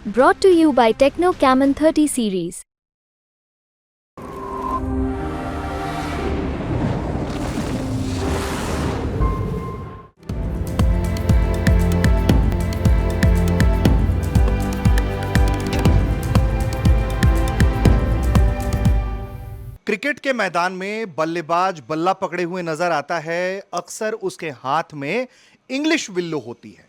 Brought to you by Techno Camon 30 series. Cricket के मैदान में बल्लेबाज बल्ला पकड़े हुए नजर आता है। अक्सर उसके हाथ में इंग्लिश विल्लो होती है,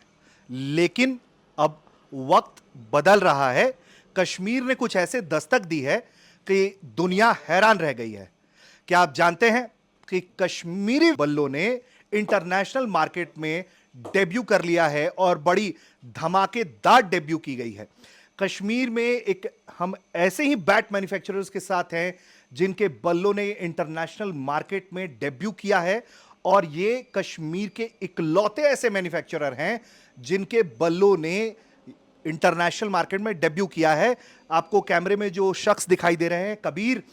लेकिन अब वक्त बदल रहा है। कश्मीर ने कुछ ऐसे दस्तक दी है कि दुनिया हैरान रह गई है। क्या आप जानते हैं कि कश्मीरी बल्लों ने इंटरनेशनल मार्केट में डेब्यू कर लिया है और बड़ी धमाकेदार डेब्यू की गई है। कश्मीर में हम ऐसे ही बैट मैन्युफैक्चरर्स के साथ हैं जिनके बल्लों ने इंटरनेशनल मार्केट में डेब्यू किया है, और ये कश्मीर के इकलौते ऐसे मैन्युफैक्चरर हैं जिनके बल्लों ने इंटरनेशनल मार्केट में डेब्यू किया है। आपको कैमरे में जो शख्स दिखाई दे रहे हैं, कबीर,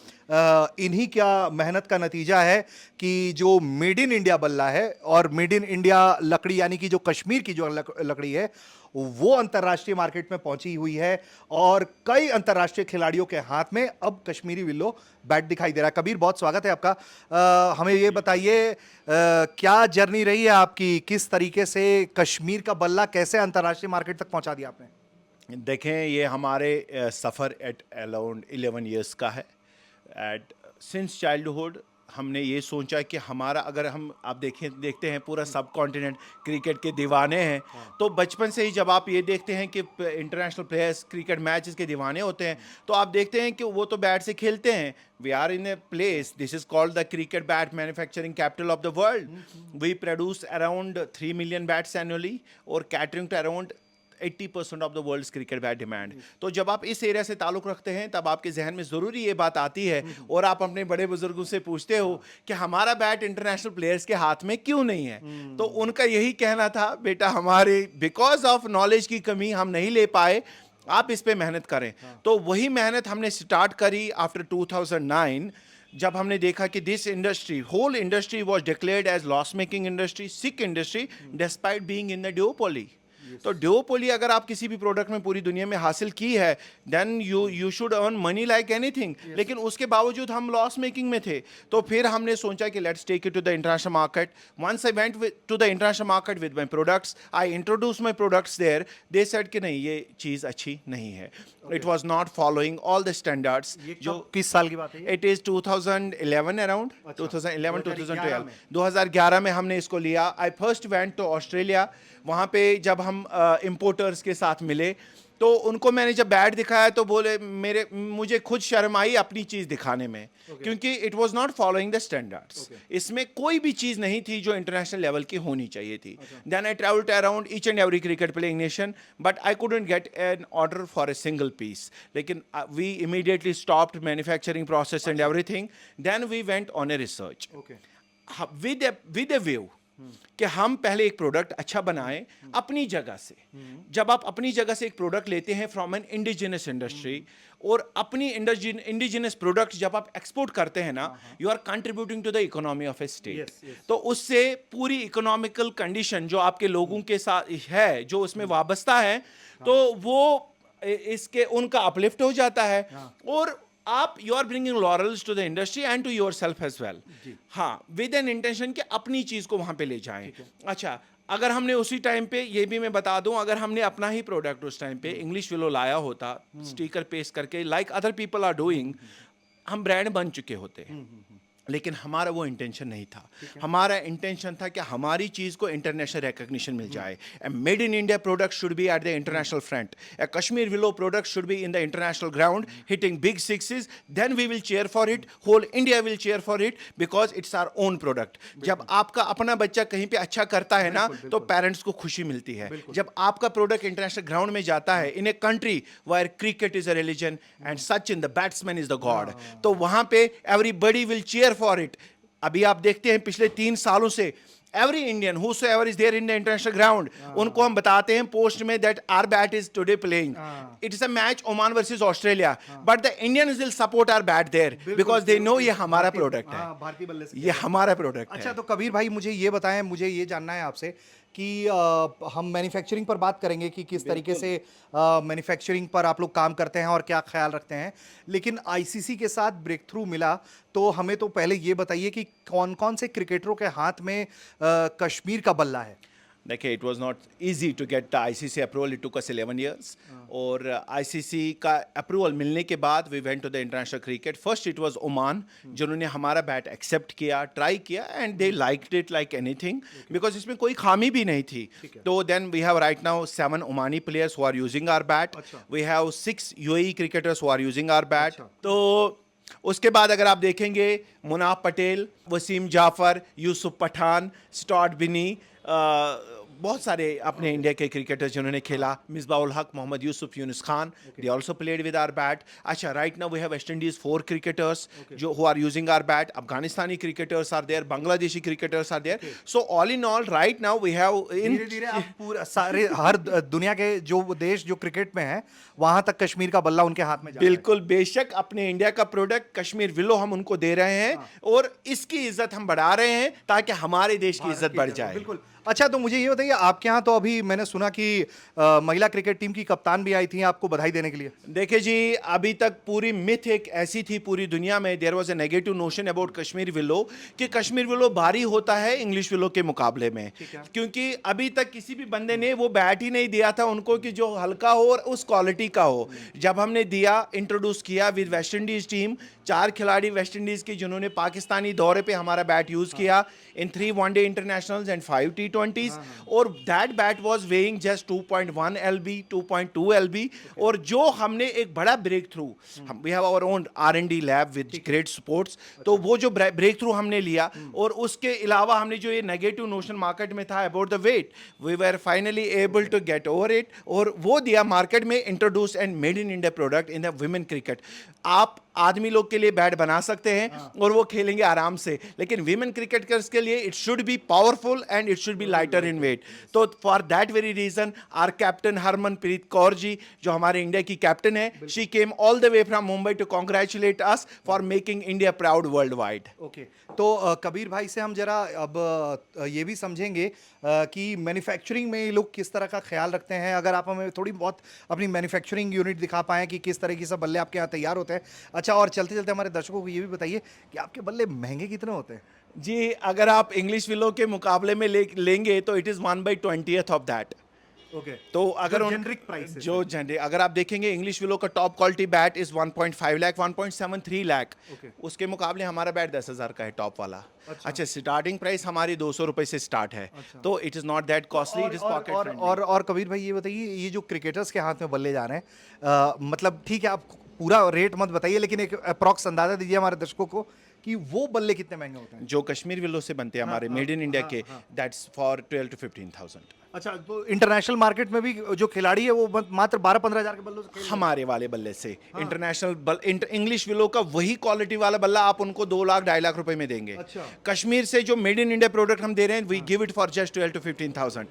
इन्हीं क्या मेहनत का नतीजा है कि जो मेड इन इंडिया बल्ला है और मेड इन इंडिया लकड़ी, यानी कि जो कश्मीर की जो लकड़ी है, वो अंतर्राष्ट्रीय मार्केट में पहुंची हुई है और कई अंतर्राष्ट्रीय खिलाड़ियों के हाथ में अब कश्मीरी विल्लो बैट दिखाई दे रहा है। कबीर, बहुत स्वागत है आपका। हमें ये बताइए, क्या जर्नी रही है आपकी, किस तरीके से कश्मीर का बल्ला कैसे अंतर्राष्ट्रीय मार्केट तक पहुंचा दिया आपने? देखें, ये हमारे सफ़र एट अराउंड 11 इयर्स का है। एट सिंस चाइल्डहुड हमने ये सोचा कि हमारा, अगर आप देखते हैं पूरा सब कॉन्टिनेंट क्रिकेट के दीवाने हैं, तो बचपन से ही जब आप ये देखते हैं कि इंटरनेशनल प्लेयर्स क्रिकेट मैचेस के दीवाने होते हैं, तो आप देखते हैं कि वो तो बैट से खेलते हैं। We are in a place, this is called the cricket bat manufacturing capital of the world. We produce around 3 million bats annually और catering to around 80% of the world's cricket bat demand. तो जब आप इस area से ताल्लुक़ रखते हैं, तब आपके जहन में ज़रूरी ये बात आती है और आप अपने बड़े बुजुर्गों से पूछते हो कि हमारा बैट इंटरनेशनल प्लेयर्स के हाथ में क्यों नहीं है। तो उनका यही कहना था, बेटा हमारे बिकॉज ऑफ नॉलेज की कमी हम नहीं ले पाए, आप इस पे मेहनत करें। तो वही मेहनत हमने स्टार्ट करी आफ्टर 2009, जब हमने देखा कि this industry, whole industry was declared as loss making industry, sick industry, despite being in the duopoly. तो ड्यूओपोली अगर आप किसी भी प्रोडक्ट में पूरी दुनिया में हासिल की है, then you should earn money like anything. लेकिन उसके बावजूद हम लॉस मेकिंग में थे। तो फिर हमने सोचा कि let's take it to the international market. Once I went to the international market with my products, I introduce my products there, they said कि नहीं, ये चीज़ अच्छी नहीं है। It was not following all the standards. जो किस साल की बात है? It is 2011 around 2011-2012। 2011 में हमने इसको लिया। आई फर्स्ट वेंट टू ऑस्ट्रेलिया। वहाँ पे जब हम इम्पोर्टर्स के साथ मिले, तो उनको मैंने जब बैट दिखाया तो बोले, मुझे खुद शर्म आई अपनी चीज़ दिखाने में, क्योंकि it was not following the standards. इसमें कोई भी चीज़ नहीं थी जो इंटरनेशनल लेवल की होनी चाहिए थी। Then I travelled around each and every cricket playing nation, but I couldn't get an order for a single piece. लेकिन we immediately stopped manufacturing process and everything. Then we went on a research with a view कि हम पहले एक product अच्छा बनाएं अपनी जगह से। जब आप अपनी जगह से एक प्रोडक्ट लेते हैं फ्रॉम एन इंडिजिनस इंडस्ट्री, और अपनी इंडिजिनस प्रोडक्ट जब आप एक्सपोर्ट करते हैं ना, you are contributing to the economy of a state. तो उससे पूरी इकोनॉमिकल कंडीशन जो आपके लोगों के साथ है, जो उसमें वाबस्ता है, तो वो इसके उनका अपलिफ्ट हो जाता है, और आप you are bringing laurels to the industry and to yourself as well. हाँ, विद एन इंटेंशन कि अपनी चीज़ को वहाँ पे ले जाएं। अच्छा, अगर हमने उसी टाइम पे, ये भी मैं बता दूं, अगर हमने अपना ही प्रोडक्ट उस टाइम पे इंग्लिश विलो लाया होता, स्टिकर पेस्ट करके, like other people are doing, हम ब्रांड बन चुके होते। लेकिन हमारा वो इंटेंशन नहीं था। हमारा इंटेंशन था कि हमारी चीज़ को इंटरनेशनल रिकॉग्निशन मिल जाए। A made in India product should be at the international front. A Kashmir willow product should be in the international ground, hitting big sixes. Then we will cheer for it, whole India will cheer for it, because it's our own product. जब आपका अपना बच्चा कहीं पे अच्छा करता है ना, तो पेरेंट्स को खुशी मिलती है। जब आपका प्रोडक्ट इंटरनेशनल ग्राउंड में जाता है, in a country where cricket is a religion and such in the batsman is the god, तो वहाँ पे everybody will cheer for it. अभी आप देखते हैं पिछले 3 सालों से every Indian whosoever is there in the international ground, उनको हम बताते हैं पोस्ट में that our bat is today playing. It is a match Oman versus Australia, but the Indians will support our bat there because they know ये हमारा product है, भारतीय बल्ले से ये हमारा प्रोडक्ट है। अच्छा, तो कबीर भाई मुझे ये बताएं, मुझे ये जानना है आपसे कि हम मैन्युफैक्चरिंग पर बात करेंगे कि किस तरीके से मैन्युफैक्चरिंग पर आप लोग काम करते हैं और क्या ख्याल रखते हैं। लेकिन आईसीसी के साथ ब्रेक थ्रू मिला, तो हमें तो पहले ये बताइए कि कौन-कौन से क्रिकेटरों के हाथ में कश्मीर का बल्ला है? देखिए, it was not easy to get the ICC approval, it took us 11 years. और आईसीसी का अप्रूवल मिलने के बाद we went to the international cricket. First it was Oman, जिन्होंने हमारा बैट एक्सेप्ट किया, ट्राई किया, and they liked it like anything, because इसमें कोई खामी भी नहीं थी। तो then we have right now 7 Omani players who are using our bat, we have 6 UAE cricketers who are using our bat. तो उसके बाद अगर आप देखेंगे, मुनाफ पटेल, वसीम जाफर, यूसुफ पठान, स्टॉट बिनी, बहुत सारे अपने इंडिया के क्रिकेटर्स जिन्होंने खेला, Misbahul Haq, Mohammad Yousuf, Younis Khan, they also played with our bat. अच्छा, right now we have West Indies 4 cricketers जो who are using our bat, Afghanistani cricketers are there, Bangladeshi cricketers are there. So all in all right now we have in धीरे-धीरे आप पूरा सारे हर दुनिया के जो देश जो क्रिकेट में हैं, वहां तक कश्मीर का बल्ला उनके हाथ में जा रहा है। बिल्कुल, बेशक अपने इंडिया का प्रोडक्ट कश्मीर विलो हम उनको दे रहे हैं, और इसकी इज्जत हम बढ़ा रहे हैं ताकि हमारे देश की इज्जत बढ़ जाए। बिल्कुल। अच्छा, तो मुझे ये बताइए, आपके यहाँ तो अभी मैंने सुना कि महिला क्रिकेट टीम की कप्तान भी आई थी आपको बधाई देने के लिए। देखिए जी, अभी तक पूरी मिथ एक ऐसी थी पूरी दुनिया में, there was a negative notion about Kashmir willow कि कश्मीर विलो भारी होता है इंग्लिश विलो के मुकाबले में, क्योंकि अभी तक किसी भी बंदे ने वो बैट ही नहीं दिया था उनको कि जो हल्का हो और उस क्वालिटी का हो। जब हमने दिया, इंट्रोड्यूस किया विद वेस्ट इंडीज टीम, 4 खिलाड़ी वेस्ट इंडीज के जिन्होंने पाकिस्तानी दौरे पे हमारा बैट यूज किया इन 3 वनडे इंटरनेशनल्स एंड 5 T20s, और that bat was weighing just 2.1 LB, 2.2 LB। और जो हमने एक बड़ा breakthrough, we have our own R&D lab with great sports, तो वो जो ब्रेक थ्रू हमने लिया, और उसके अलावा हमने जो ये नेगेटिव नोशन मार्केट में था about the weight, we were finally able to get over it, और वो दिया मार्केट में, introduce and made in India product in the women cricket. आप आदमी लोग के लिए बैट बना सकते हैं और वो खेलेंगे आराम से, लेकिन वीमेन क्रिकेटर्स के लिए it should be powerful and it should be lighter in weight. तो for that very reason our captain Harmanpreet Kaur ji, जो हमारे इंडिया की कैप्टन है, she came all the way from Mumbai to congratulate us for making India proud world wide. Okay, तो कबीर भाई से हम जरा अब ये भी समझेंगे कि मैन्युफैक्चरिंग में ये लोग किस तरह का ख्याल रखते हैं। अगर आप हमें थोड़ी बहुत अपनी मैन्युफैक्चरिंग यूनिट दिखा पाएँ कि किस तरीके से बल्ले आपके यहाँ तैयार होते हैं। अच्छा, और चलते चलते हमारे दर्शकों को ये भी बताइए कि आपके बल्ले महंगे कितने होते हैं? जी, अगर आप इंग्लिश विलो के मुकाबले में लेंगे तो it is 1/20th of that. Okay, तो अगर जेनरिक प्राइस जो जनरिक, अगर आप देखेंगे इंग्लिश विलो का top quality bat is 1.5 lakh, 1.73 lakh, उसके मुकाबले हमारा बैट 10,000 का है टॉप वाला। अच्छा, स्टार्टिंग प्राइस हमारी 200 रुपए से स्टार्ट है। तो it is not that costly, it is pocket friendly. और कबीर भाई ये बताइए, ये जो क्रिकेटर्स के हाथ में बल्ले जा रहे हैं, मतलब ठीक है आप पूरा रेट मत बताइए, लेकिन एक अप्रॉक्स अंदाजा दीजिए हमारे दर्शकों को कि वो बल्ले कितने महंगे होते हैं जो कश्मीर विलो से बनते हैं हमारे मेड इन इंडिया के, दैट्स फॉर 12 to 15,000। अच्छा, तो इंटरनेशनल मार्केट में भी जो खिलाड़ी है वो मात्र 12-15 हज़ार के बल्लों से खेल रहे हैं। हमारे वाले बल्ले से इंटरनेशनल इंग्लिश विलो का वही क्वालिटी वाला बल्ला आप उनको 2 लाख 2.5 लाख रुपए में देंगे। अच्छा। कश्मीर से जो मेड इन इंडिया प्रोडक्ट हम दे रहे हैं, we give it for just 12 to 15,000।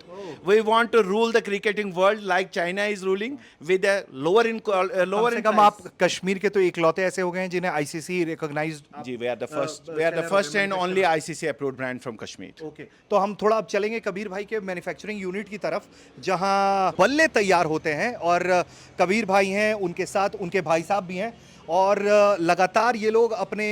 We want to rule the cricketing world like China is ruling with a lower in कम से कम आप कश्मीर के तो इकलौते ऐसे हो गए हैं जिन्हें आईसीसी रिकॉग्नाइज्ड। जी, we are the first and only ICC approved brand from Kashmir. Okay, तो हम थोड़ा अब चलेंगे कबीर भाई के मैन्युफैक्चरिंग यूनिट की तरफ, जहां बल्ले तैयार होते हैं, और कबीर भाई हैं, उनके साथ उनके भाई साहब भी हैं, और लगातार ये लोग अपने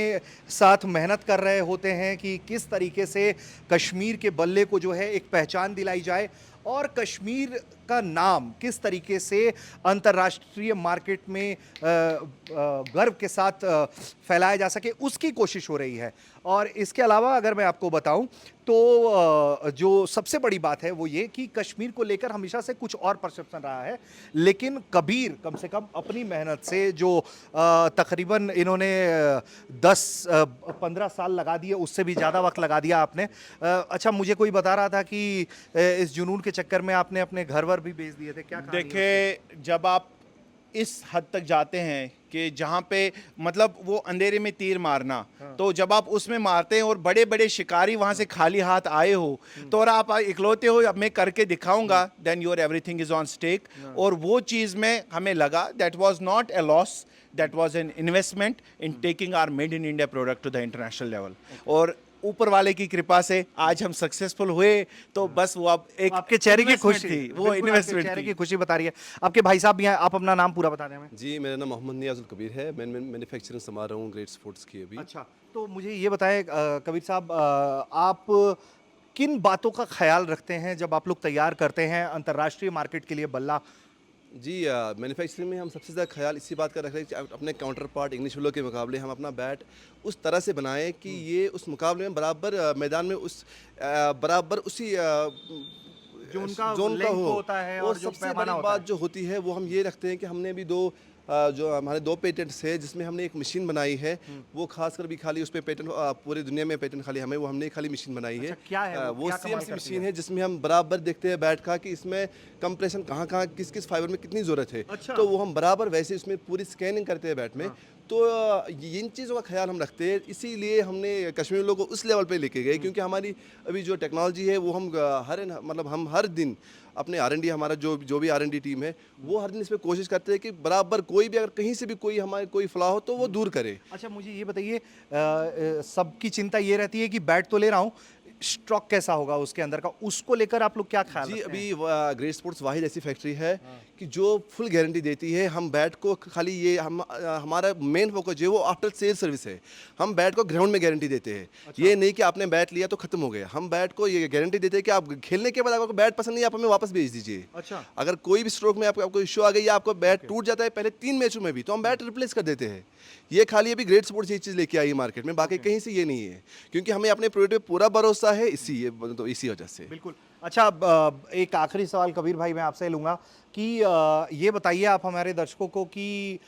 साथ मेहनत कर रहे होते हैं कि किस तरीके से कश्मीर के बल्ले को जो है एक पहचान दिलाई जाए, और कश्मीर का नाम किस तरीके से अंतर्राष्ट्रीय मार्केट में गर्व के साथ फैलाया जा सके, उसकी कोशिश हो रही है। और इसके अलावा अगर मैं आपको बताऊं तो जो सबसे बड़ी बात है वो ये कि कश्मीर को लेकर हमेशा से कुछ और परसेप्शन रहा है, लेकिन कबीर कम से कम अपनी मेहनत से जो तकरीबन इन्होंने 10-15 साल लगा दिए, उससे भी ज़्यादा वक्त लगा दिया आपने। अच्छा, मुझे कोई बता रहा था कि इस जुनून के चक्कर में आपने अपने घर वर भी बेच दिए थे, क्या कहानी है? देखिए, जब आप इस हद तक जाते हैं कि जहाँ पे मतलब वो अंधेरे में तीर मारना, तो जब आप उसमें मारते हैं और बड़े बड़े शिकारी वहाँ से खाली हाथ आए हो, तो और आप इकलौते हो अब मैं करके दिखाऊंगा, then your everything is on stake. और वो चीज़ में हमें लगा that was not a loss, that was an investment in taking our made in India product to the international level. और ऊपर वाले की कृपा से आज हम सक्सेसफुल हुए, तो बस वो अब एक आपके चेहरे की investment खुशी थी, वो बिल्कुल, आपके इन्वेस्टमेंट चेहरे थी। की खुशी बता रही है। आपके भाई साहब भी हैं, आप अपना नाम पूरा बता दें हमें। जी, मेरा नाम मोहम्मद नियाज़ुल कबीर है। मैं मैन्युफैक्चरिंग संभाल रहा हूँ ग्रेट स्पोर्ट्स की अभी। अच्छा, तो मुझे ये बताएं कबीर साहब, आप किन बातों का ख्याल रखते हैं जब आप लोग तैयार करते हैं अंतर्राष्ट्रीय मार्केट के लिए बल्ला? जी, मैन्युफैक्चरिंग में हम सबसे ज़्यादा ख्याल इसी बात का रख रहे हैं कि अपने काउंटर पार्ट इंग्लिश विलो के मुकाबले हम अपना बैट उस तरह से बनाएं कि ये उस मुकाबले में बराबर मैदान में बराबर उसी जो उनका जोन का length हो। होता है और और जो सबसे पैमाना बड़ी होता बात है। जो होती है वो हम ये रखते हैं कि हमने भी जो हमारे दो पेटेंट्स है जिसमें हमने एक मशीन बनाई है, वो खासकर भी खाली उस पे पेटेंट पूरी दुनिया में पेटेंट खाली हमें वो हमने खाली मशीन बनाई है। अच्छा, क्या है वो? वो क्या कमाल CMC करती मशीन है? है जिसमें हम बराबर देखते हैं बैट का कि इसमें कंप्रेशन कहाँ कहाँ किस किस फाइबर में कितनी ज़रूरत है। अच्छा। तो वो हम बराबर वैसे उसमें पूरी स्कैनिंग करते हैं बैट में। तो इन चीज़ों का ख्याल हम रखते हैं, इसीलिए हमने कश्मीर लोगों को उस लेवल पे लेके गए, क्योंकि हमारी अभी जो टेक्नोलॉजी है वो हम हर दिन अपने R&D हमारा जो भी R&D टीम है वो हर दिन इस पे कोशिश करते हैं कि बराबर कोई भी अगर कहीं से भी कोई हमारे कोई फ्लॉ हो तो वो दूर करे। अच्छा, मुझे ये बताइए, सबकी चिंता ये रहती है कि बैट तो ले रहा हूँ, स्ट्रोक कैसा होगा उसके अंदर का, उसको लेकर आप लोग क्या ख्याल जी, रखते हैं? अभी ग्रेट स्पोर्ट्स वाहिद ऐसी फैक्ट्री है कि जो फुल गारंटी देती है। हम बैट को खाली ये हमारा मेन फोकस जो है वो आफ्टर सेल सर्विस है। हम बैट को ग्राउंड में गारंटी देते हैं। ये नहीं कि आपने बैट लिया तो खत्म हो गया। हम बैट को ये गारंटी देते हैं कि आप खेलने के बाद आपको बैट पसंद नहीं, आप हमें वापस भेज दीजिए। अच्छा। अगर कोई भी स्ट्रोक में आपको इश्यू आ गई या आपको बैट टूट जाता है पहले 3 मैचों में भी, तो हम बैट रिप्लेस कर देते हैं। ये खाली अभी ग्रेट स्पोर्ट्स ये चीज़ लेके आई है मार्केट में, बाकी कहीं से ये नहीं है, क्योंकि हमें अपने प्रोडक्ट पे पूरा भरोसा है, इसी वजह से। बिल्कुल। अच्छा, अब एक आखिरी सवाल कबीर भाई मैं आपसे लूँगा कि ये बताइए आप हमारे दर्शकों को कि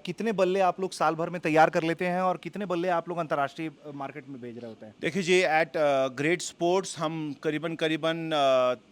कितने बल्ले आप लोग साल भर में तैयार कर लेते हैं और कितने बल्ले आप लोग अंतर्राष्ट्रीय मार्केट में भेज रहे होते हैं? देखिए जी, एट ग्रेट स्पोर्ट्स हम करीबन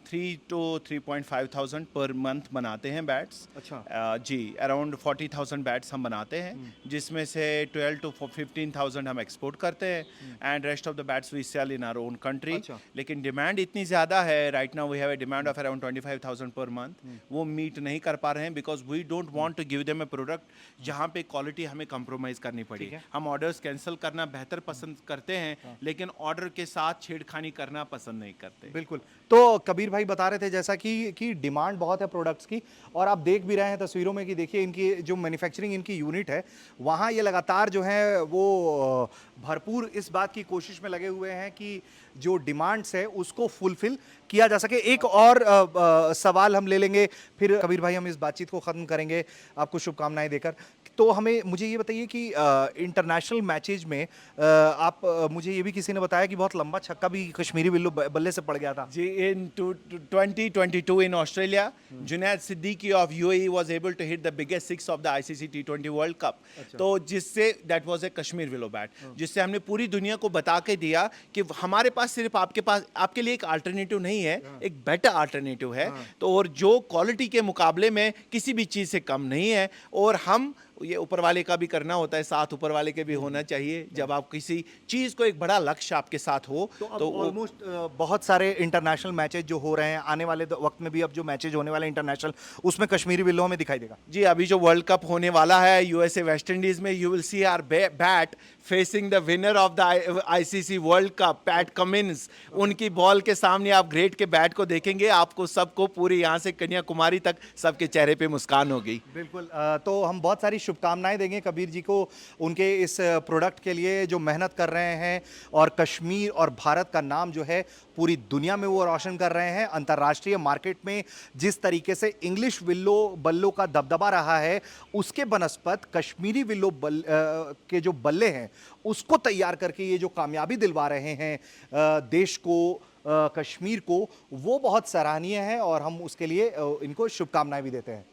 3 to 3.5 थाउजेंड पर मंथ बनाते हैं बैट्स। अच्छा। जी, अराउंड 40,000 बैट्स हम बनाते हैं, जिसमें से 12 to 15,000 हम एक्सपोर्ट करते हैं and rest of the bats we sell in our own country. अच्छा। लेकिन डिमांड इतनी ज़्यादा है, right now we have a demand of around 25,000 per month. वो मीट नहीं कर पा रहे हैं because we don't want to give them a product जहाँ पे क्वालिटी हमें कंप्रोमाइज़ करनी पड़ी। हम ऑर्डर्स कैंसिल करना बेहतर पसंद करते हैं, लेकिन ऑर्डर के साथ छेड़खानी करना पसंद नहीं करते। बिल्कुल। तो कबीर भाई बता रहे थे जैसा कि डिमांड बहुत है प्रोडक्ट्स की, और आप देख भी रहे हैं तस्वीरों में कि देखिए इनकी जो मैन्युफैक्चरिंग इनकी यूनिट है वहाँ ये लगातार जो है वो भरपूर इस बात की कोशिश में लगे हुए हैं कि जो डिमांड्स है उसको फुलफिल किया जा सके। एक और सवाल हम ले लेंगे, फिर कबीर भाई हम इस बातचीत को ख़त्म करेंगे आपको शुभकामनाएं देकर। तो मुझे ये बताइए कि इंटरनेशनल मैचेज में मुझे ये भी किसी ने बताया कि बहुत लंबा छक्का भी कश्मीरी बिल्लू बल्ले से पड़ गया था। जी, in 2022 in Australia, Junaid Siddiqui of UAE was able to hit the biggest six of the ICC T20 World Cup. तो जिससे that was a Kashmir willow bat, जिससे हमने पूरी दुनिया को बता के दिया कि हमारे पास सिर्फ आपके लिए एक अल्टरनेटिव नहीं है, एक बेटर अल्टरनेटिव है। तो और जो क्वालिटी के मुकाबले में किसी भी चीज़ से कम नहीं है, और हम ये ऊपर वाले का भी करना होता है, साथ ऊपर वाले के भी होना चाहिए। जब आप किसी चीज़ को एक बड़ा लक्ष्य आपके साथ हो तो ऑलमोस्ट बहुत सारे इंटरनेशनल मैचेज जो हो रहे हैं आने वाले वक्त में भी, अब जो मैचेज होने वाले इंटरनेशनल उसमें कश्मीरी बिल्लो हमें दिखाई देगा। जी, अभी जो वर्ल्ड कप होने वाला है यूएसए वेस्ट इंडीज में, you will see our bat facing the winner of the ICC World Cup, Pat Cummins. उनकी बॉल के सामने आप ग्रेट के बैट को देखेंगे, आपको सबको पूरी यहाँ से कन्याकुमारी तक सबके चेहरे पे मुस्कान होगी। बिल्कुल। तो हम बहुत सारी शुभकामनाएं देंगे कबीर जी को उनके इस प्रोडक्ट के लिए जो मेहनत कर रहे हैं, और कश्मीर और भारत का नाम जो है पूरी दुनिया में वो रोशन कर रहे हैं। अंतर्राष्ट्रीय मार्केट में जिस तरीके से इंग्लिश बल्लों का दबदबा रहा है, उसके बनस्पत कश्मीरी के जो बल्ले हैं उसको तैयार करके ये जो कामयाबी दिलवा रहे हैं देश को, कश्मीर को, वो बहुत सराहनीय है और हम उसके लिए इनको शुभकामनाएं भी देते हैं।